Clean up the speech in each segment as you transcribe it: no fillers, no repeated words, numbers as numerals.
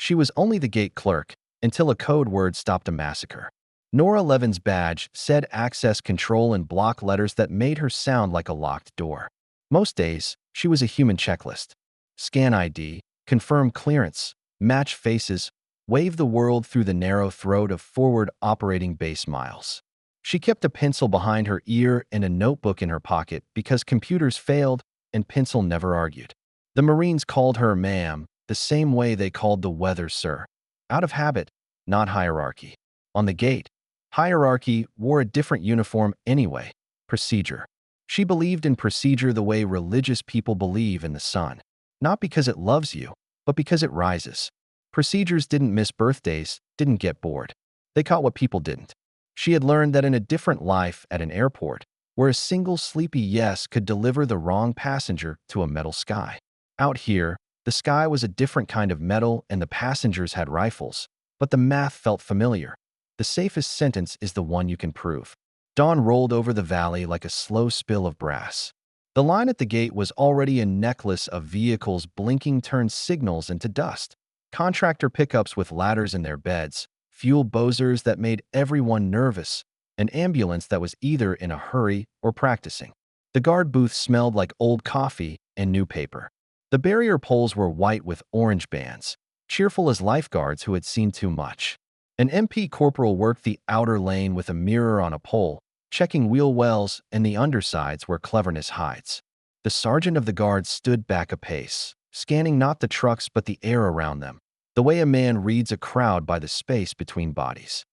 She was only the gate clerk until a code word stopped a massacre. Nora Levin's badge said access control in block letters that made her sound like a locked door. Most days, she was a human checklist. Scan ID, confirm clearance, match faces, wave the world through the narrow throat of forward operating base miles. She kept a pencil behind her ear and a notebook in her pocket because computers failed and pencil never argued. The Marines called her ma'am the same way they called the weather sir. Out of habit, not hierarchy. On the gate, hierarchy wore a different uniform anyway, procedure. She believed in procedure the way religious people believe in the sun. Not because it loves you, but because it rises. Procedures didn't miss birthdays, didn't get bored. They caught what people didn't. She had learned that in a different life at an airport, where a single sleepy yes could deliver the wrong passenger to a metal sky. Out here, the sky was a different kind of metal and the passengers had rifles, but the math felt familiar. The safest sentence is the one you can prove. Dawn rolled over the valley like a slow spill of brass. The line at the gate was already a necklace of vehicles blinking turn signals into dust. Contractor pickups with ladders in their beds, fuel bozers that made everyone nervous, an ambulance that was either in a hurry or practicing. The guard booth smelled like old coffee and new paper. The barrier poles were white with orange bands, cheerful as lifeguards who had seen too much. An MP corporal worked the outer lane with a mirror on a pole, checking wheel wells and the undersides where cleverness hides. The sergeant of the guard stood back a pace, scanning not the trucks but the air around them, the way a man reads a crowd by the space between bodies.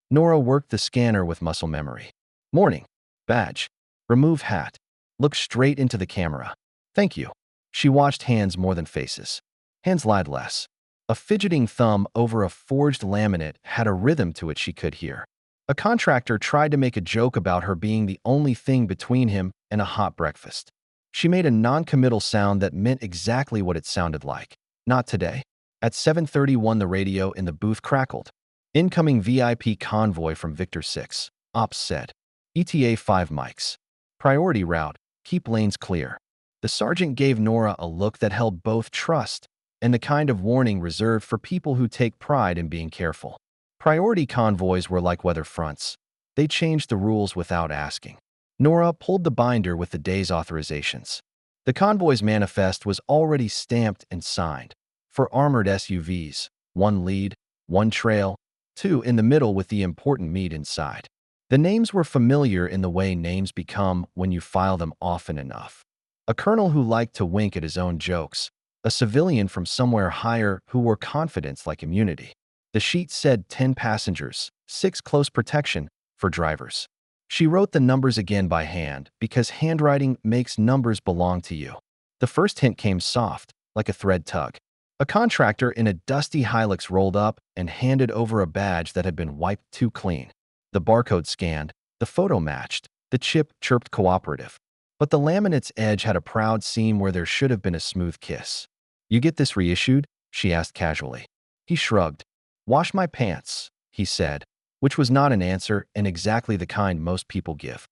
Nora worked the scanner with muscle memory. Morning. Badge. Remove hat. Look straight into the camera. Thank you. She watched hands more than faces. Hands lied less. A fidgeting thumb over a forged laminate had a rhythm to it she could hear. A contractor tried to make a joke about her being the only thing between him and a hot breakfast. She made a non-committal sound that meant exactly what it sounded like. Not today. At 7:31, the radio in the booth crackled. Incoming VIP convoy from Victor 6, Ops said. ETA 5 mics. Priority route, keep lanes clear. The sergeant gave Nora a look that held both trust and the kind of warning reserved for people who take pride in being careful. Priority convoys were like weather fronts. They changed the rules without asking. Nora pulled the binder with the day's authorizations. The convoy's manifest was already stamped and signed. For armored SUVs, 1 lead, 1 trail, 2 in the middle with the important meat inside. The names were familiar in the way names become when you file them often enough. A colonel who liked to wink at his own jokes. A civilian from somewhere higher who wore confidence like immunity. The sheet said 10 passengers, 6 close protection for drivers. She wrote the numbers again by hand because handwriting makes numbers belong to you. The first hint came soft, like a thread tug. A contractor in a dusty Hilux rolled up and handed over a badge that had been wiped too clean. The barcode scanned, the photo matched, the chip chirped cooperative. But the laminate's edge had a proud seam where there should have been a smooth kiss. You get this reissued? She asked casually. He shrugged. Wash my pants, he said, which was not an answer and exactly the kind most people give.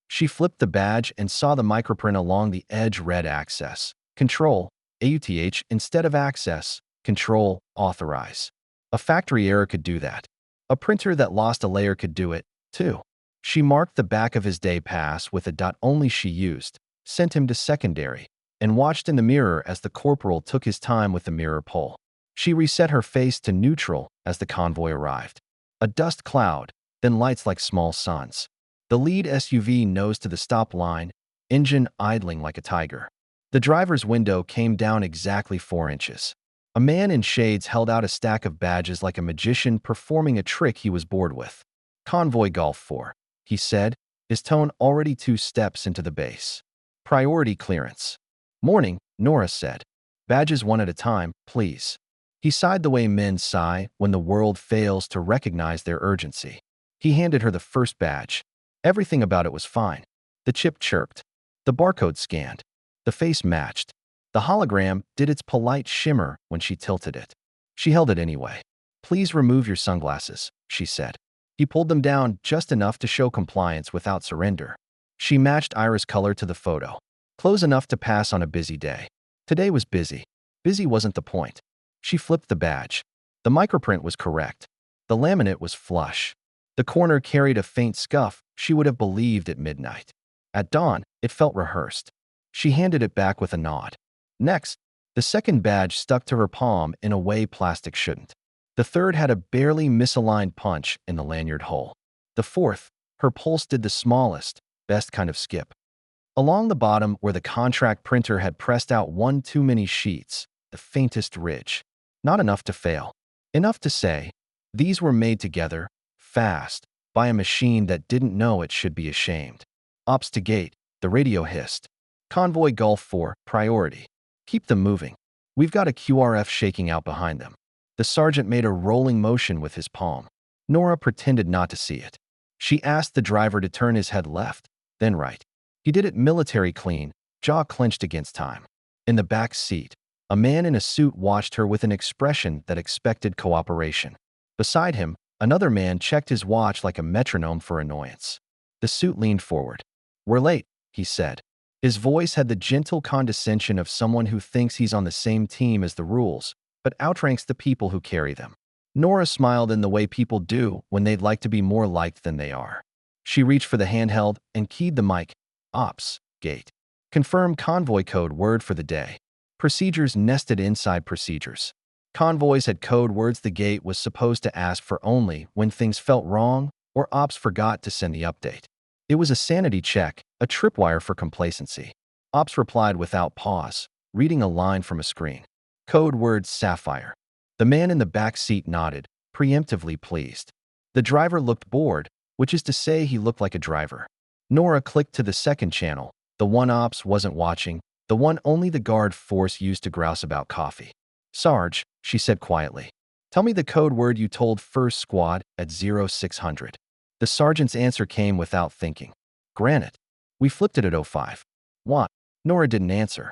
She flipped the badge and saw the microprint along the edge read access. Control, AUTH instead of access, control, authorize. A factory error could do that. A printer that lost a layer could do it, too. She marked the back of his day pass with a dot only she used, sent him to secondary, and watched in the mirror as the corporal took his time with the mirror pole. She reset her face to neutral as the convoy arrived. A dust cloud, then lights like small suns. The lead SUV nosed to the stop line, engine idling like a tiger. The driver's window came down exactly 4 inches. A man in shades held out a stack of badges like a magician performing a trick he was bored with. Convoy Golf 4, he said, his tone already 2 steps into the bass. Priority clearance. Morning, Nora said. Badges 1 at a time, please. He sighed the way men sigh when the world fails to recognize their urgency. He handed her the first badge. Everything about it was fine. The chip chirped. The barcode scanned. The face matched. The hologram did its polite shimmer when she tilted it. She held it anyway. Please remove your sunglasses, she said. He pulled them down just enough to show compliance without surrender. She matched iris color to the photo. Close enough to pass on a busy day. Today was busy. Busy wasn't the point. She flipped the badge. The microprint was correct. The laminate was flush. The corner carried a faint scuff she would have believed at midnight. At dawn, it felt rehearsed. She handed it back with a nod. Next, the second badge stuck to her palm in a way plastic shouldn't. The third had a barely misaligned punch in the lanyard hole. The fourth, her pulse did the smallest, best kind of skip. Along the bottom where the contract printer had pressed out one too many sheets, the faintest ridge. Not enough to fail. Enough to say, these were made together, fast, by a machine that didn't know it should be ashamed. Ops to gate, the radio hissed. Convoy Gulf 4, priority. Keep them moving. We've got a QRF shaking out behind them. The sergeant made a rolling motion with his palm. Nora pretended not to see it. She asked the driver to turn his head left, then right. He did it military clean, jaw clenched against time. In the back seat, a man in a suit watched her with an expression that expected cooperation. Beside him, another man checked his watch like a metronome for annoyance. The suit leaned forward. "We're late," he said. His voice had the gentle condescension of someone who thinks he's on the same team as the rules, but outranks the people who carry them. Nora smiled in the way people do when they'd like to be more liked than they are. She reached for the handheld and keyed the mic. Ops, gate. Confirm convoy code word for the day. Procedures nested inside procedures. Convoys had code words the gate was supposed to ask for only when things felt wrong or ops forgot to send the update. It was a sanity check, a tripwire for complacency. Ops replied without pause, reading a line from a screen. Code word Sapphire. The man in the back seat nodded, preemptively pleased. The driver looked bored, which is to say he looked like a driver. Nora clicked to the second channel, the one Ops wasn't watching, the one only the guard force used to grouse about coffee. "Sarge," she said quietly, "tell me the code word you told First Squad at 0600. The sergeant's answer came without thinking. "Granite. We flipped it at 05. "What?" Nora didn't answer.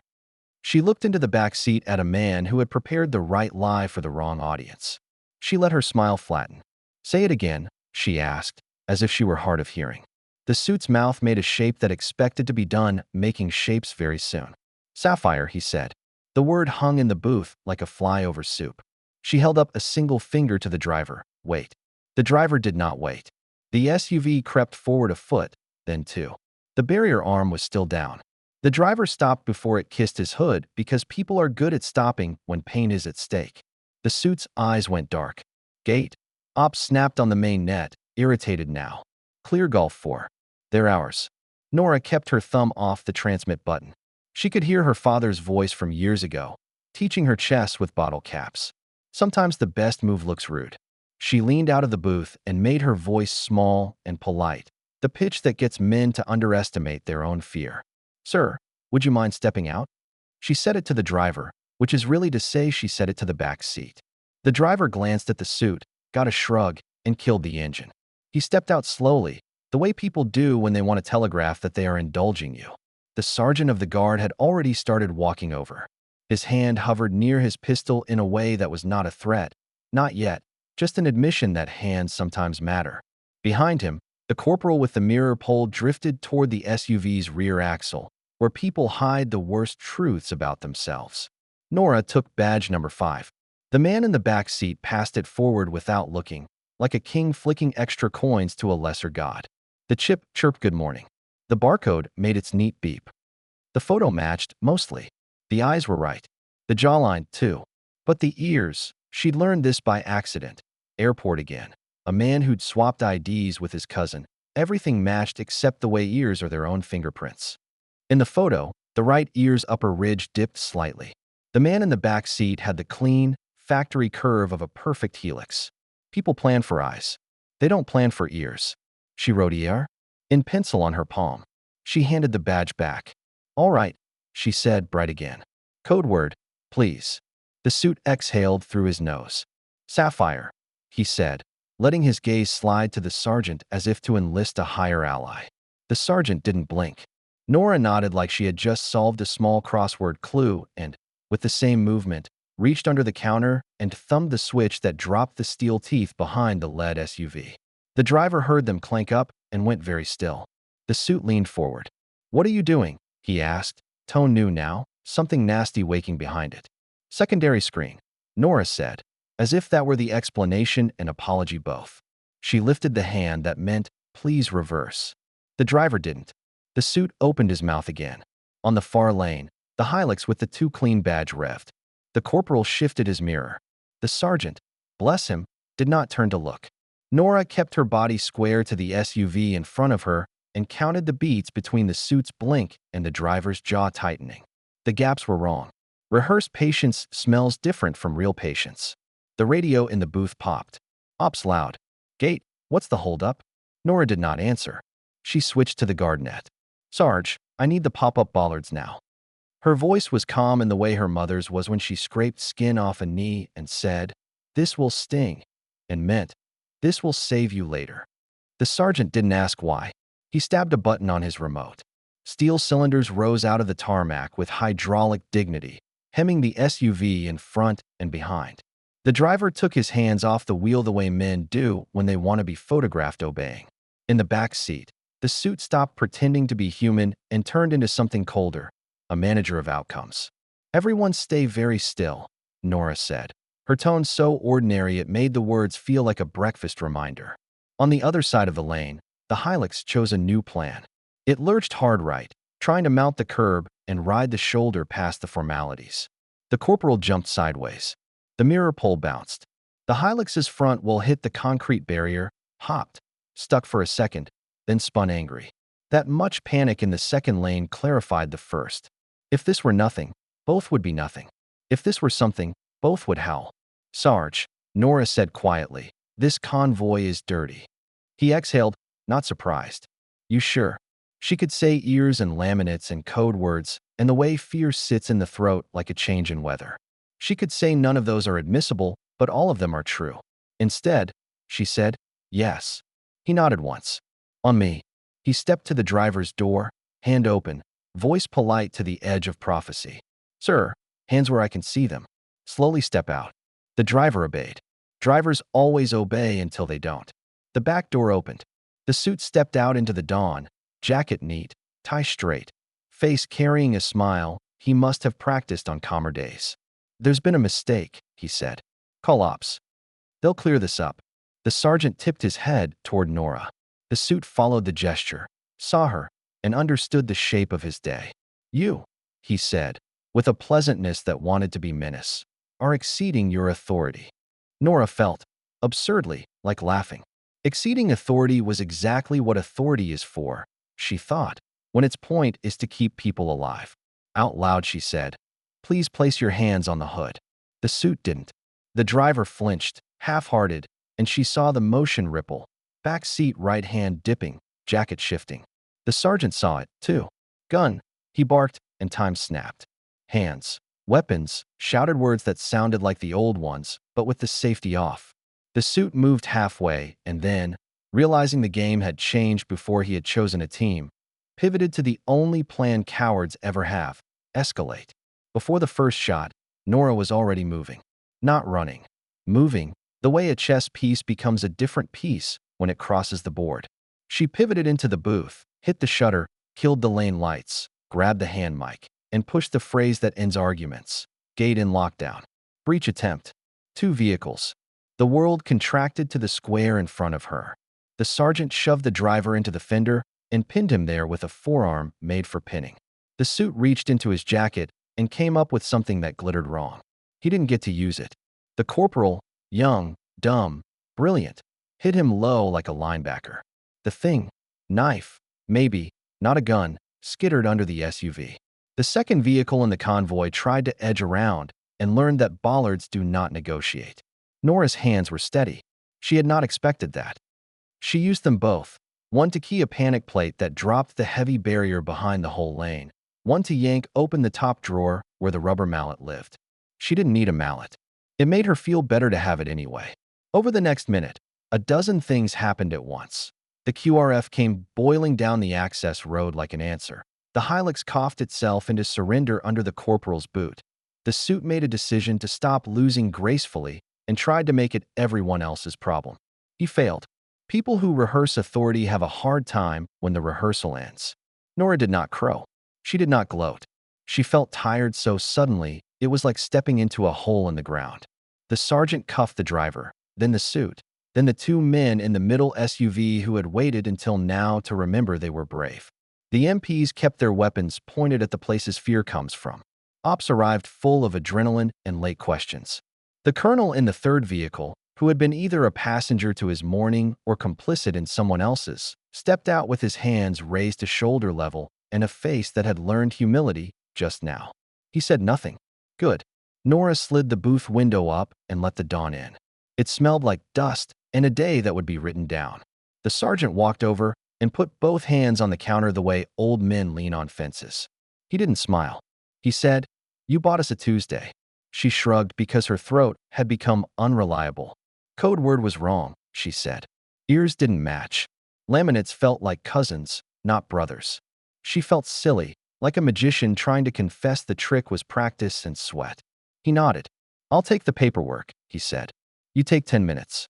She looked into the back seat at a man who had prepared the right lie for the wrong audience. She let her smile flatten. "Say it again," she asked, as if she were hard of hearing. The suit's mouth made a shape that expected to be done making shapes very soon. "Sapphire," he said. The word hung in the booth like a fly over soup. She held up a single finger to the driver. "Wait." The driver did not wait. The SUV crept forward a foot, then two. The barrier arm was still down. The driver stopped before it kissed his hood because people are good at stopping when pain is at stake. The suit's eyes went dark. "Gate." Ops snapped on the main net, irritated now. "Clear Gulf 4. They're ours." Nora kept her thumb off the transmit button. She could hear her father's voice from years ago, teaching her chess with bottle caps. Sometimes the best move looks rude. She leaned out of the booth and made her voice small and polite, the pitch that gets men to underestimate their own fear. "Sir, would you mind stepping out?" She said it to the driver, which is really to say she said it to the back seat. The driver glanced at the suit, got a shrug, and killed the engine. He stepped out slowly, the way people do when they want to telegraph that they are indulging you. The sergeant of the guard had already started walking over. His hand hovered near his pistol in a way that was not a threat. Not yet, just an admission that hands sometimes matter. Behind him, the corporal with the mirror pole drifted toward the SUV's rear axle, where people hide the worst truths about themselves. Nora took badge number 5. The man in the back seat passed it forward without looking, like a king flicking extra coins to a lesser god. The chip chirped good morning. The barcode made its neat beep. The photo matched, mostly. The eyes were right. The jawline, too. But the ears, she'd learned this by accident. Airport again. A man who'd swapped IDs with his cousin. Everything matched except the way ears are their own fingerprints. In the photo, the right ear's upper ridge dipped slightly. The man in the back seat had the clean, factory curve of a perfect helix. People plan for eyes. They don't plan for ears. She wrote ER in pencil on her palm. She handed the badge back. "All right," she said, bright again. "Code word, please." The suit exhaled through his nose. "Sapphire," he said, letting his gaze slide to the sergeant as if to enlist a higher ally. The sergeant didn't blink. Nora nodded like she had just solved a small crossword clue and, with the same movement, reached under the counter and thumbed the switch that dropped the steel teeth behind the lead SUV. The driver heard them clank up and went very still. The suit leaned forward. "What are you doing?" he asked, tone new now, something nasty waking behind it. "Secondary screen," Nora said. as if that were the explanation and apology both. She lifted the hand that meant, "Please reverse." The driver didn't. The suit opened his mouth again. On the far lane, the Hilux with the too clean badge revved. The corporal shifted his mirror. The sergeant, bless him, did not turn to look. Nora kept her body square to the SUV in front of her and counted the beats between the suit's blink and the driver's jaw tightening. The gaps were wrong. Rehearsed patience smells different from real patience. The radio in the booth popped. Ops loud. "Gate, what's the holdup?" Nora did not answer. She switched to the guardnet. "Sarge, I need the pop-up bollards now." Her voice was calm in the way her mother's was when she scraped skin off a knee and said, "This will sting," and meant, "This will save you later." The sergeant didn't ask why. He stabbed a button on his remote. Steel cylinders rose out of the tarmac with hydraulic dignity, hemming the SUV in front and behind. The driver took his hands off the wheel the way men do when they want to be photographed obeying. In the back seat, the suit stopped pretending to be human and turned into something colder, a manager of outcomes. "Everyone stay very still," Nora said. Her tone so ordinary it made the words feel like a breakfast reminder. On the other side of the lane, the Hilux chose a new plan. It lurched hard right, trying to mount the curb and ride the shoulder past the formalities. The corporal jumped sideways. The mirror pole bounced. The Hilux's front wheel hit the concrete barrier, hopped, stuck for a second, then spun angry. That much panic in the second lane clarified the first. If this were nothing, both would be nothing. If this were something, both would howl. "Sarge," Nora said quietly, "this convoy is dirty." He exhaled, not surprised. "You sure?" She could say ears and laminates and code words, and the way fear sits in the throat like a change in weather. She could say none of those are admissible, but all of them are true. Instead, she said, "Yes." He nodded once. "On me." He stepped to the driver's door, hand open, voice polite to the edge of prophecy. "Sir, hands where I can see them. Slowly step out." The driver obeyed. Drivers always obey until they don't. The back door opened. The suit stepped out into the dawn, jacket neat, tie straight, face carrying a smile he must have practiced on calmer days. "There's been a mistake," he said. "Call ops. They'll clear this up." The sergeant tipped his head toward Nora. The suit followed the gesture, saw her, and understood the shape of his day. "You," he said, with a pleasantness that wanted to be menace, "are exceeding your authority." Nora felt, absurdly, like laughing. Exceeding authority was exactly what authority is for, she thought, when its point is to keep people alive. Out loud she said, "Please place your hands on the hood." The suit didn't. The driver flinched, half-hearted, and she saw the motion ripple, back seat right hand dipping, jacket shifting. The sergeant saw it, too. "Gun," he barked, and time snapped. "Hands. Weapons," shouted words that sounded like the old ones, but with the safety off. The suit moved halfway and then, realizing the game had changed before he had chosen a team, pivoted to the only plan cowards ever have: escalate. Before the first shot, Nora was already moving. Not running. Moving, the way a chess piece becomes a different piece when it crosses the board. She pivoted into the booth, hit the shutter, killed the lane lights, grabbed the hand mic, and pushed the phrase that ends arguments. "Gate in lockdown. Breach attempt. 2 vehicles." The world contracted to the square in front of her. The sergeant shoved the driver into the fender and pinned him there with a forearm made for pinning. The suit reached into his jacket and came up with something that glittered wrong. He didn't get to use it. The corporal, young, dumb, brilliant, hit him low like a linebacker. The thing, knife, maybe, not a gun, skittered under the SUV. The second vehicle in the convoy tried to edge around and learned that bollards do not negotiate. Nora's hands were steady. She had not expected that. She used them both, one to key a panic plate that dropped the heavy barrier behind the whole lane, one to yank open the top drawer where the rubber mallet lived. She didn't need a mallet. It made her feel better to have it anyway. Over the next minute, a dozen things happened at once. The QRF came boiling down the access road like an answer. The Hilux coughed itself into surrender under the corporal's boot. The suit made a decision to stop losing gracefully and tried to make it everyone else's problem. He failed. People who rehearse authority have a hard time when the rehearsal ends. Nora did not crow. She did not gloat. She felt tired so suddenly, it was like stepping into a hole in the ground. The sergeant cuffed the driver, then the suit, then the two men in the middle SUV who had waited until now to remember they were brave. The MPs kept their weapons pointed at the places fear comes from. Ops arrived full of adrenaline and late questions. The colonel in the third vehicle, who had been either a passenger to his morning or complicit in someone else's, stepped out with his hands raised to shoulder level and a face that had learned humility just now. He said nothing. Good. Nora slid the booth window up and let the dawn in. It smelled like dust and a day that would be written down. The sergeant walked over and put both hands on the counter the way old men lean on fences. He didn't smile. He said, "You bought us a Tuesday." She shrugged because her throat had become unreliable. Code word was wrong, she said. Ears didn't match. Laminates felt like cousins, not brothers. She felt silly, like a magician trying to confess the trick was practice and sweat. He nodded. "I'll take the paperwork," he said. "You take 10 minutes."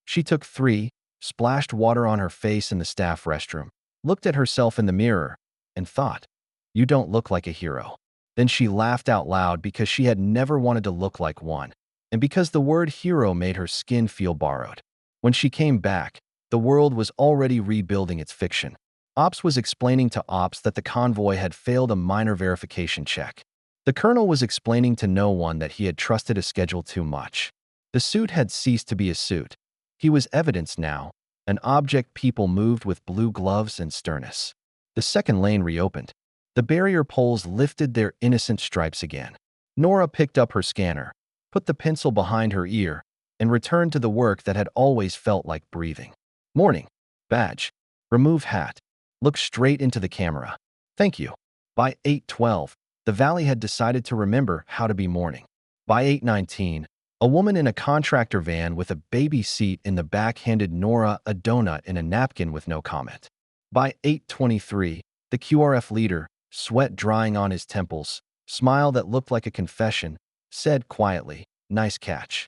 She took 3, splashed water on her face in the staff restroom, looked at herself in the mirror, and thought, "You don't look like a hero." Then she laughed out loud because she had never wanted to look like one, and because the word hero made her skin feel borrowed. When she came back, the world was already rebuilding its fiction. Ops was explaining to Ops that the convoy had failed a minor verification check. The colonel was explaining to no one that he had trusted a schedule too much. The suit had ceased to be a suit. He was evidence now, an object people moved with blue gloves and sternness. The second lane reopened. The barrier poles lifted their innocent stripes again. Nora picked up her scanner, put the pencil behind her ear, and returned to the work that had always felt like breathing. Morning. Badge. Remove hat. Look straight into the camera. Thank you. By 8:12, the valley had decided to remember how to be morning. By 8:19, a woman in a contractor van with a baby seat in the back handed Nora a donut in a napkin with no comment. By 8:23, the QRF leader, sweat drying on his temples, smile that looked like a confession, said quietly, "Nice catch."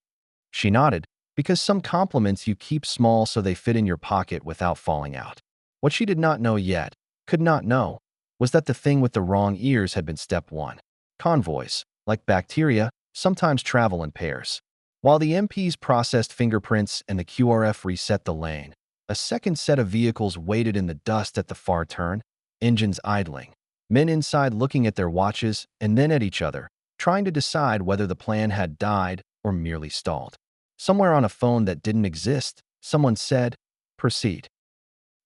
She nodded, because some compliments you keep small so they fit in your pocket without falling out. What she did not know yet, could not know, was that the thing with the wrong ears had been step 1. Convoys, like bacteria, sometimes travel in pairs. While the MPs processed fingerprints and the QRF reset the lane, a second set of vehicles waited in the dust at the far turn, engines idling. Men inside looking at their watches and then at each other, trying to decide whether the plan had died or merely stalled. Somewhere on a phone that didn't exist, someone said, "Proceed."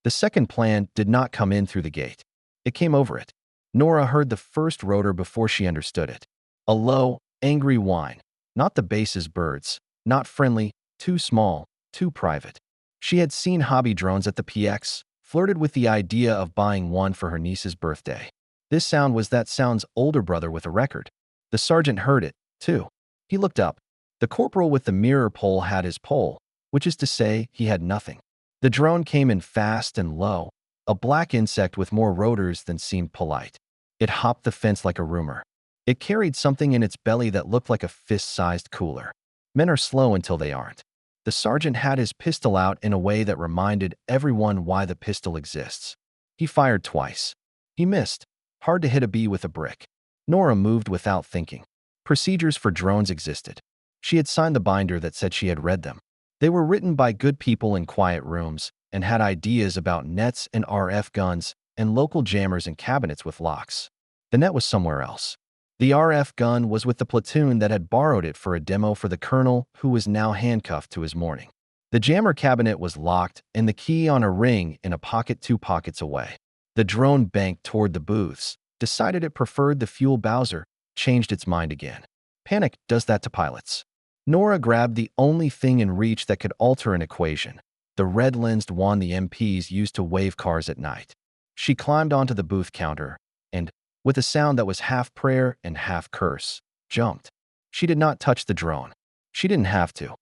The second plan did not come in through the gate. It came over it. Nora heard the first rotor before she understood it. A low, angry whine. Not the base's birds. Not friendly, too small, too private. She had seen hobby drones at the PX, flirted with the idea of buying one for her niece's birthday. This sound was that sound's older brother with a record. The sergeant heard it, too. He looked up. The corporal with the mirror pole had his pole, which is to say he had nothing. The drone came in fast and low, a black insect with more rotors than seemed polite. It hopped the fence like a rumor. It carried something in its belly that looked like a fist-sized cooler. Men are slow until they aren't. The sergeant had his pistol out in a way that reminded everyone why the pistol exists. He fired twice. He missed. Hard to hit a bee with a brick. Nora moved without thinking. Procedures for drones existed. She had signed the binder that said she had read them. They were written by good people in quiet rooms and had ideas about nets and RF guns and local jammers and cabinets with locks. The net was somewhere else. The RF gun was with the platoon that had borrowed it for a demo for the colonel, who was now handcuffed to his morning. The jammer cabinet was locked and the key on a ring in a pocket 2 pockets away. The drone banked toward the booths, decided it preferred the fuel Bowser, changed its mind again. Panic does that to pilots. Nora grabbed the only thing in reach that could alter an equation, the red-lensed wand the MPs used to wave cars at night. She climbed onto the booth counter and, with a sound that was half prayer and half curse, jumped. She did not touch the drone. She didn't have to.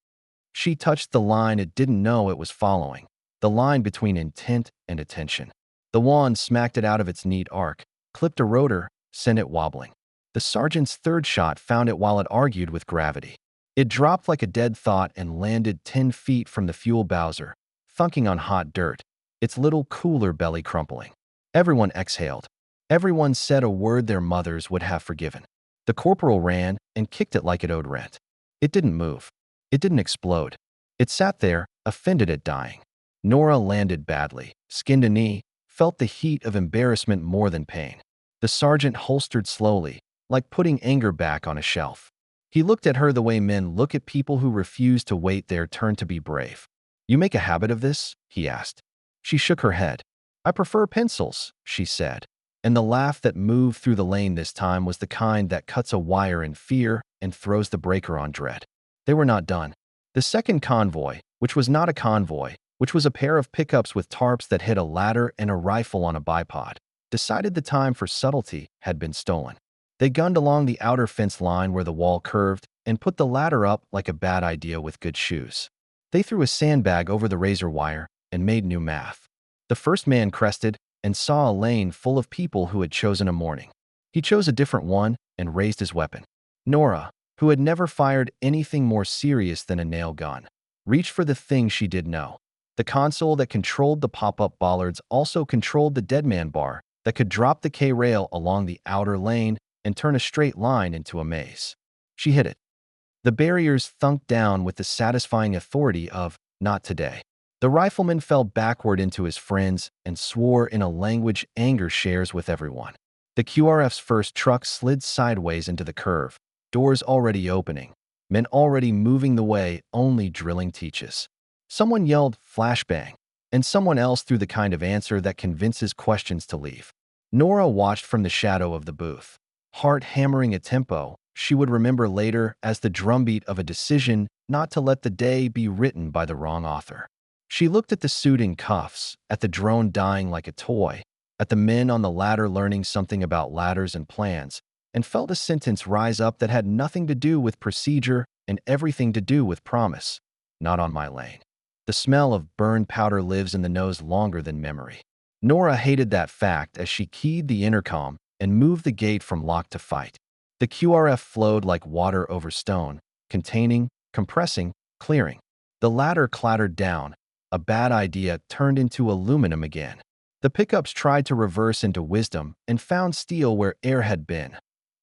She touched the line it didn't know it was following, the line between intent and attention. The wand smacked it out of its neat arc, clipped a rotor, sent it wobbling. The sergeant's third shot found it while it argued with gravity. It dropped like a dead thought and landed 10 feet from the fuel Bowser, thunking on hot dirt, its little cooler belly crumpling. Everyone exhaled. Everyone said a word their mothers would have forgiven. The corporal ran and kicked it like it owed rent. It didn't move. It didn't explode. It sat there, offended at dying. Nora landed badly, skinned a knee, felt the heat of embarrassment more than pain. The sergeant holstered slowly, like putting anger back on a shelf. He looked at her the way men look at people who refuse to wait their turn to be brave. "You make a habit of this?" he asked. She shook her head. "I prefer pencils," she said. And the laugh that moved through the lane this time was the kind that cuts a wire in fear and throws the breaker on dread. They were not done. The second convoy, which was not a convoy, which was a pair of pickups with tarps that hid a ladder and a rifle on a bipod, decided the time for subtlety had been stolen. They gunned along the outer fence line where the wall curved and put the ladder up like a bad idea with good shoes. They threw a sandbag over the razor wire and made new math. The first man crested and saw a lane full of people who had chosen a morning. He chose a different one and raised his weapon. Nora, who had never fired anything more serious than a nail gun, reached for the thing she did know. The console that controlled the pop-up bollards also controlled the deadman bar that could drop the K-rail along the outer lane and turn a straight line into a maze. She hit it. The barriers thunked down with the satisfying authority of, "Not today." The rifleman fell backward into his friends and swore in a language anger shares with everyone. The QRF's first truck slid sideways into the curve, doors already opening, men already moving the way only drilling teaches. Someone yelled, "Flashbang," and someone else threw the kind of answer that convinces questions to leave. Nora watched from the shadow of the booth, heart hammering a tempo she would remember later as the drumbeat of a decision not to let the day be written by the wrong author. She looked at the suit in cuffs, at the drone dying like a toy, at the men on the ladder learning something about ladders and plans, and felt a sentence rise up that had nothing to do with procedure and everything to do with promise. "Not on my lane." The smell of burned powder lives in the nose longer than memory. Nora hated that fact as she keyed the intercom and moved the gate from lock to fight. The QRF flowed like water over stone, containing, compressing, clearing. The ladder clattered down. A bad idea turned into aluminum again. The pickups tried to reverse into wisdom and found steel where air had been.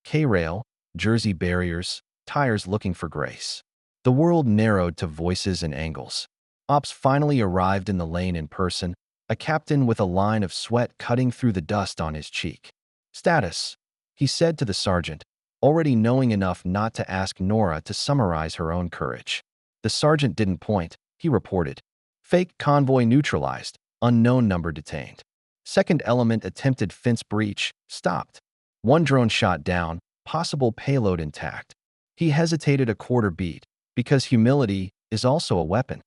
K-rail, jersey barriers, tires looking for grace. The world narrowed to voices and angles. Ops finally arrived in the lane in person, a captain with a line of sweat cutting through the dust on his cheek. "Status," he said to the sergeant, already knowing enough not to ask Nora to summarize her own courage. The sergeant didn't point. He reported, "Fake convoy neutralized, unknown number detained. Second element attempted fence breach, stopped. One drone shot down, possible payload intact." He hesitated a quarter beat, because humility is also a weapon.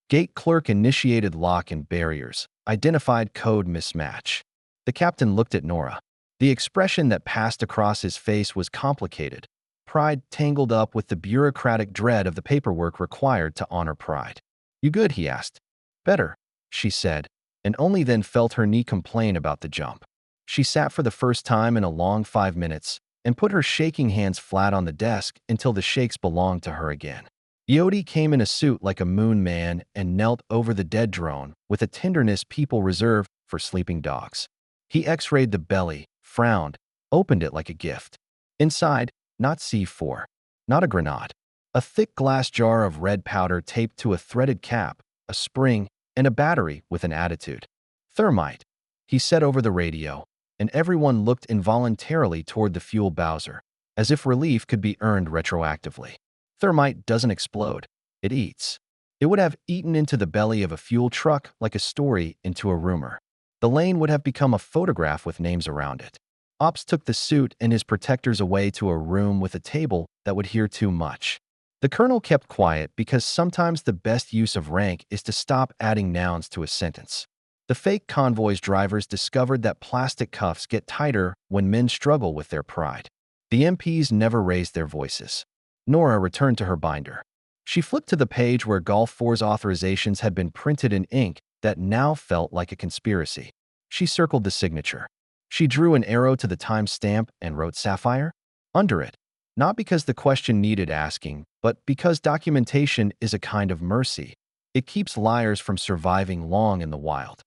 Gate clerk initiated lock and barriers, identified code mismatch. The captain looked at Nora. The expression that passed across his face was complicated, pride tangled up with the bureaucratic dread of the paperwork required to honor pride. "You good?" he asked. "Better," she said, and only then felt her knee complain about the jump. She sat for the first time in a long 5 minutes and put her shaking hands flat on the desk until the shakes belonged to her again. Yodi came in a suit like a moon man and knelt over the dead drone with a tenderness people reserve for sleeping dogs. He x-rayed the belly, frowned, opened it like a gift. Inside, not C4, not a grenade, a thick glass jar of red powder taped to a threaded cap, a spring, and a battery with an attitude. "Thermite," he said over the radio, and everyone looked involuntarily toward the fuel bowser, as if relief could be earned retroactively. Thermite doesn't explode. It eats. It would have eaten into the belly of a fuel truck like a story into a rumor. The lane would have become a photograph with names around it. Ops took the suit and his protectors away to a room with a table that would hear too much. The colonel kept quiet because sometimes the best use of rank is to stop adding nouns to a sentence. The fake convoy's drivers discovered that plastic cuffs get tighter when men struggle with their pride. The MPs never raised their voices. Nora returned to her binder. She flipped to the page where Golf 4's authorizations had been printed in ink that now felt like a conspiracy. She circled the signature. She drew an arrow to the timestamp and wrote Sapphire under it, not because the question needed asking, but because documentation is a kind of mercy. It keeps liars from surviving long in the wild.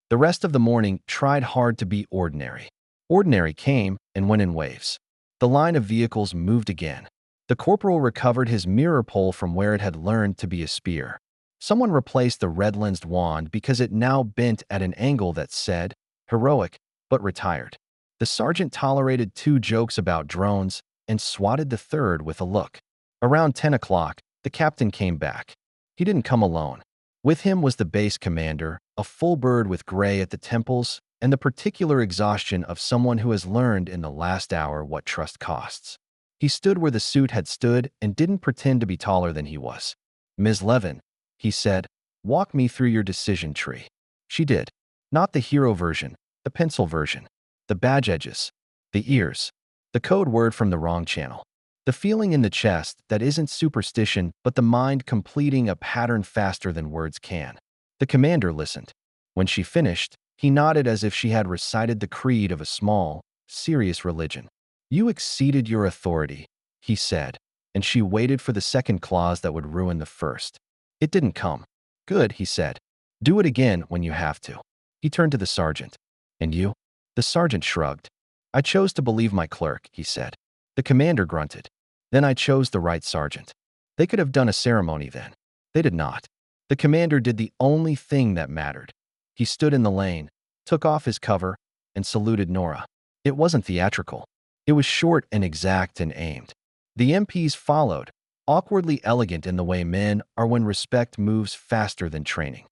The rest of the morning tried hard to be ordinary. Ordinary came and went in waves. The line of vehicles moved again. The corporal recovered his mirror pole from where it had learned to be a spear. Someone replaced the red-lensed wand because it now bent at an angle that said, heroic, but retired. The sergeant tolerated 2 jokes about drones and swatted the third with a look. Around 10 o'clock, the captain came back. He didn't come alone. With him was the base commander, a full bird with gray at the temples, and the particular exhaustion of someone who has learned in the last hour what trust costs. He stood where the suit had stood and didn't pretend to be taller than he was. "Ms. Levin," he said, "walk me through your decision tree." She did. Not the hero version, the pencil version. The badge edges. The ears. The code word from the wrong channel. The feeling in the chest that isn't superstition, but the mind completing a pattern faster than words can. The commander listened. When she finished, he nodded as if she had recited the creed of a small, serious religion. "You exceeded your authority," he said, and she waited for the second clause that would ruin the first. It didn't come. "Good," he said. "Do it again when you have to." He turned to the sergeant. "And you?" The sergeant shrugged. "I chose to believe my clerk," he said. The commander grunted. "Then I chose the right sergeant." They could have done a ceremony then. They did not. The commander did the only thing that mattered. He stood in the lane, took off his cover, and saluted Nora. It wasn't theatrical. It was short and exact and aimed. The MPs followed, awkwardly elegant in the way men are when respect moves faster than training.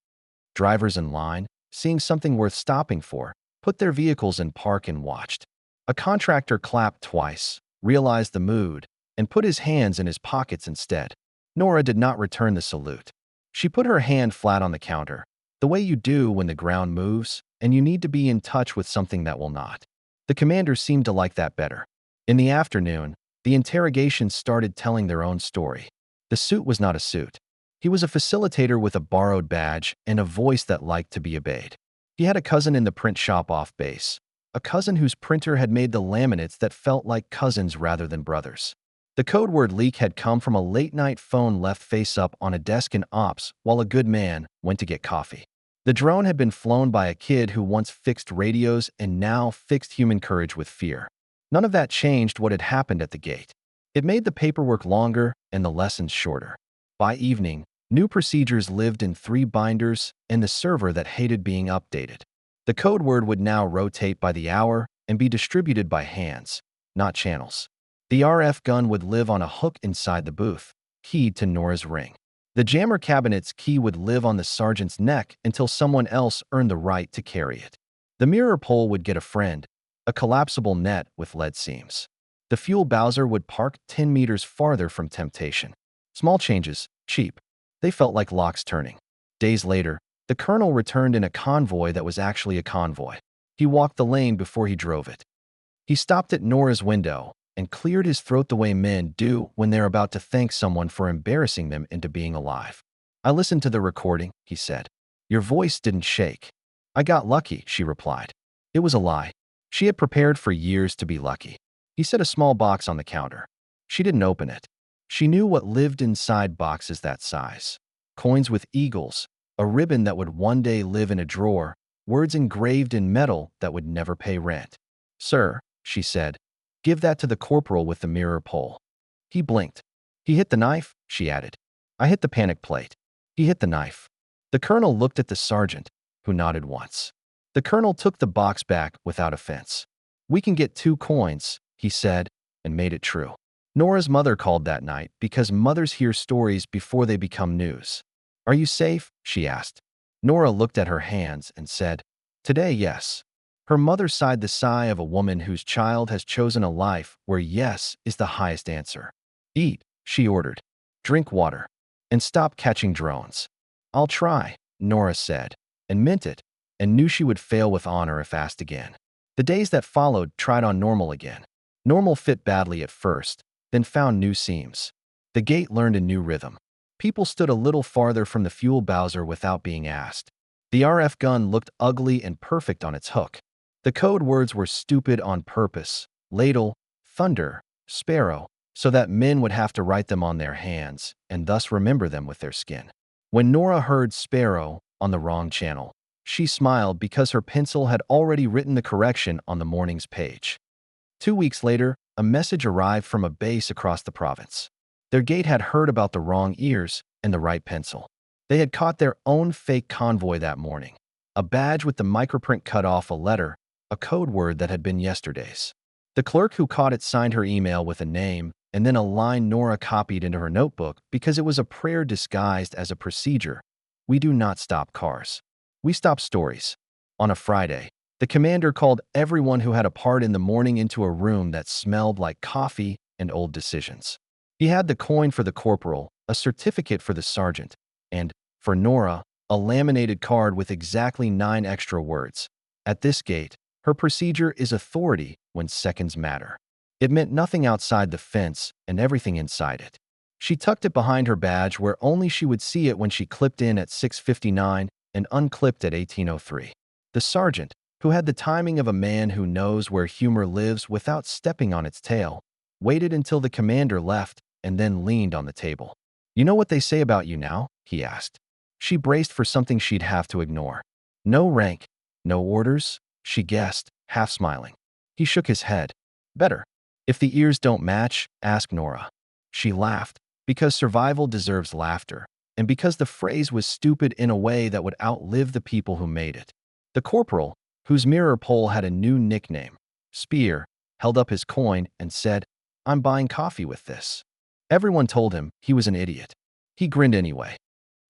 Drivers in line, seeing something worth stopping for, put their vehicles in park and watched. A contractor clapped twice, realized the mood, and put his hands in his pockets instead. Nora did not return the salute. She put her hand flat on the counter, the way you do when the ground moves and you need to be in touch with something that will not. The commander seemed to like that better. In the afternoon, the interrogations started telling their own story. The suit was not a suit. He was a facilitator with a borrowed badge and a voice that liked to be obeyed. He had a cousin in the print shop off base, a cousin whose printer had made the laminates that felt like cousins rather than brothers. The code word leak had come from a late-night phone left face up on a desk in ops while a good man went to get coffee. The drone had been flown by a kid who once fixed radios and now fixed human courage with fear. None of that changed what had happened at the gate. It made the paperwork longer and the lessons shorter. By evening, new procedures lived in 3 binders and the server that hated being updated. The code word would now rotate by the hour and be distributed by hands, not channels. The RF gun would live on a hook inside the booth, keyed to Nora's ring. The jammer cabinet's key would live on the sergeant's neck until someone else earned the right to carry it. The mirror pole would get a friend, a collapsible net with lead seams. The fuel bowser would park 10 meters farther from temptation. Small changes, cheap. They felt like locks turning. Days later, the colonel returned in a convoy that was actually a convoy. He walked the lane before he drove it. He stopped at Nora's window and cleared his throat the way men do when they're about to thank someone for embarrassing them into being alive. "I listened to the recording," he said. "Your voice didn't shake." "I got lucky," she replied. It was a lie. She had prepared for years to be lucky. He set a small box on the counter. She didn't open it. She knew what lived inside boxes that size. Coins with eagles, a ribbon that would one day live in a drawer, words engraved in metal that would never pay rent. "Sir," she said, "give that to the corporal with the mirror pole." He blinked. "He hit the knife," she added. "I hit the panic plate." He hit the knife. The colonel looked at the sergeant, who nodded once. The colonel took the box back without offense. "We can get 2 coins," he said, and made it true. Nora's mother called that night because mothers hear stories before they become news. "Are you safe?" she asked. Nora looked at her hands and said, "Today, yes." Her mother sighed the sigh of a woman whose child has chosen a life where yes is the highest answer. "Eat," she ordered. "Drink water. And stop catching drones." "I'll try," Nora said, and meant it, and knew she would fail with honor if asked again. The days that followed tried on normal again. Normal fit badly at first, then found new seams. The gate learned a new rhythm. People stood a little farther from the fuel bowser without being asked. The RF gun looked ugly and perfect on its hook. The code words were stupid on purpose: ladle, thunder, sparrow, so that men would have to write them on their hands and thus remember them with their skin. When Nora heard sparrow on the wrong channel, she smiled because her pencil had already written the correction on the morning's page. 2 weeks later, a message arrived from a base across the province. Their gate had heard about the wrong ears and the right pencil. They had caught their own fake convoy that morning. A badge with the microprint cut off a letter, a code word that had been yesterday's. The clerk who caught it signed her email with a name and then a line Nora copied into her notebook because it was a prayer disguised as a procedure. We do not stop cars. We stop stories. On a Friday, the commander called everyone who had a part in the morning into a room that smelled like coffee and old decisions. He had the coin for the corporal, a certificate for the sergeant, and, for Nora, a laminated card with exactly 9 extra words. At this gate, her procedure is authority when seconds matter. It meant nothing outside the fence and everything inside it. She tucked it behind her badge where only she would see it when she clipped in at 6:59 and unclipped at 18:03. The sergeant, who had the timing of a man who knows where humor lives without stepping on its tail, waited until the commander left and then leaned on the table. "You know what they say about you now?" he asked. She braced for something she'd have to ignore. "No rank, no orders," she guessed, half smiling. He shook his head. "Better. If the ears don't match, ask Nora." She laughed, because survival deserves laughter, and because the phrase was stupid in a way that would outlive the people who made it. The corporal, whose mirror pole had a new nickname, Spear, held up his coin and said, "I'm buying coffee with this." Everyone told him he was an idiot. He grinned anyway.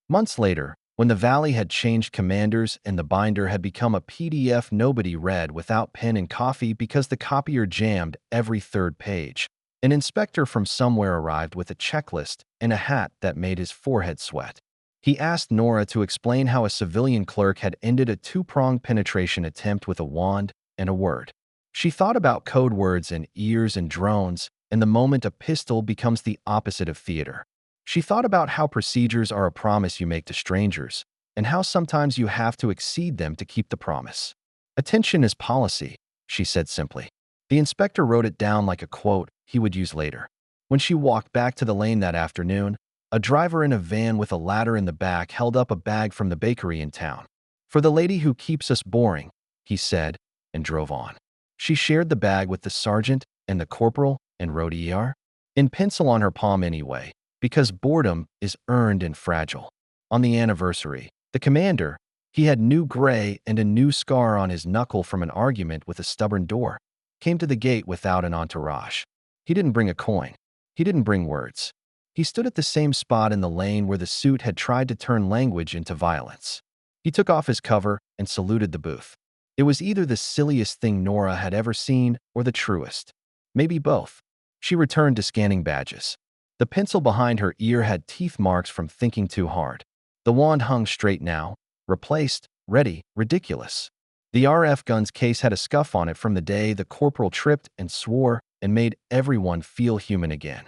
Months later, when the valley had changed commanders and the binder had become a PDF nobody read without pen and coffee because the copier jammed every third page, an inspector from somewhere arrived with a checklist and a hat that made his forehead sweat. He asked Nora to explain how a civilian clerk had ended a 2-pronged penetration attempt with a wand and a word. She thought about code words and ears and drones, and the moment a pistol becomes the opposite of theater. She thought about how procedures are a promise you make to strangers, and how sometimes you have to exceed them to keep the promise. "Attention is policy," she said simply. The inspector wrote it down like a quote he would use later. When she walked back to the lane that afternoon, a driver in a van with a ladder in the back held up a bag from the bakery in town. "For the lady who keeps us boring," he said, and drove on. She shared the bag with the sergeant and the corporal and wrote ER in pencil on her palm anyway, because boredom is earned and fragile. On the anniversary, the commander, he had new gray and a new scar on his knuckle from an argument with a stubborn door, came to the gate without an entourage. He didn't bring a coin. He didn't bring words. He stood at the same spot in the lane where the suit had tried to turn language into violence. He took off his cover and saluted the booth. It was either the silliest thing Nora had ever seen or the truest. Maybe both. She returned to scanning badges. The pencil behind her ear had teeth marks from thinking too hard. The wand hung straight now, replaced, ready, ridiculous. The RF gun's case had a scuff on it from the day the corporal tripped and swore and made everyone feel human again.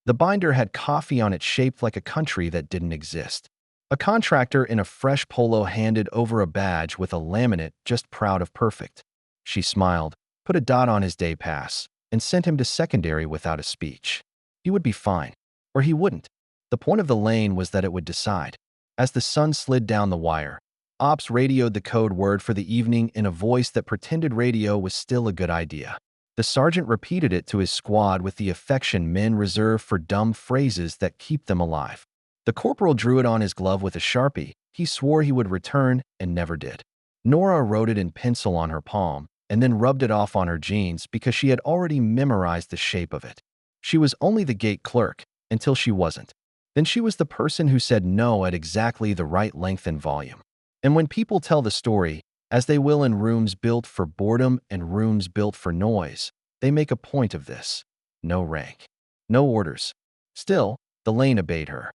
The binder had coffee on it shaped like a country that didn't exist. A contractor in a fresh polo handed over a badge with a laminate just proud of perfect. She smiled, put a dot on his day pass, and sent him to secondary without a speech. He would be fine, or he wouldn't. The point of the lane was that it would decide. As the sun slid down the wire, Ops radioed the code word for the evening in a voice that pretended radio was still a good idea. The sergeant repeated it to his squad with the affection men reserve for dumb phrases that keep them alive. The corporal drew it on his glove with a Sharpie. He swore he would return and never did. Nora wrote it in pencil on her palm and then rubbed it off on her jeans because she had already memorized the shape of it. She was only the gate clerk until she wasn't. Then she was the person who said no at exactly the right length and volume. And when people tell the story, as they will in rooms built for boredom and rooms built for noise, they make a point of this. No rank. No orders. Still, the lane obeyed her.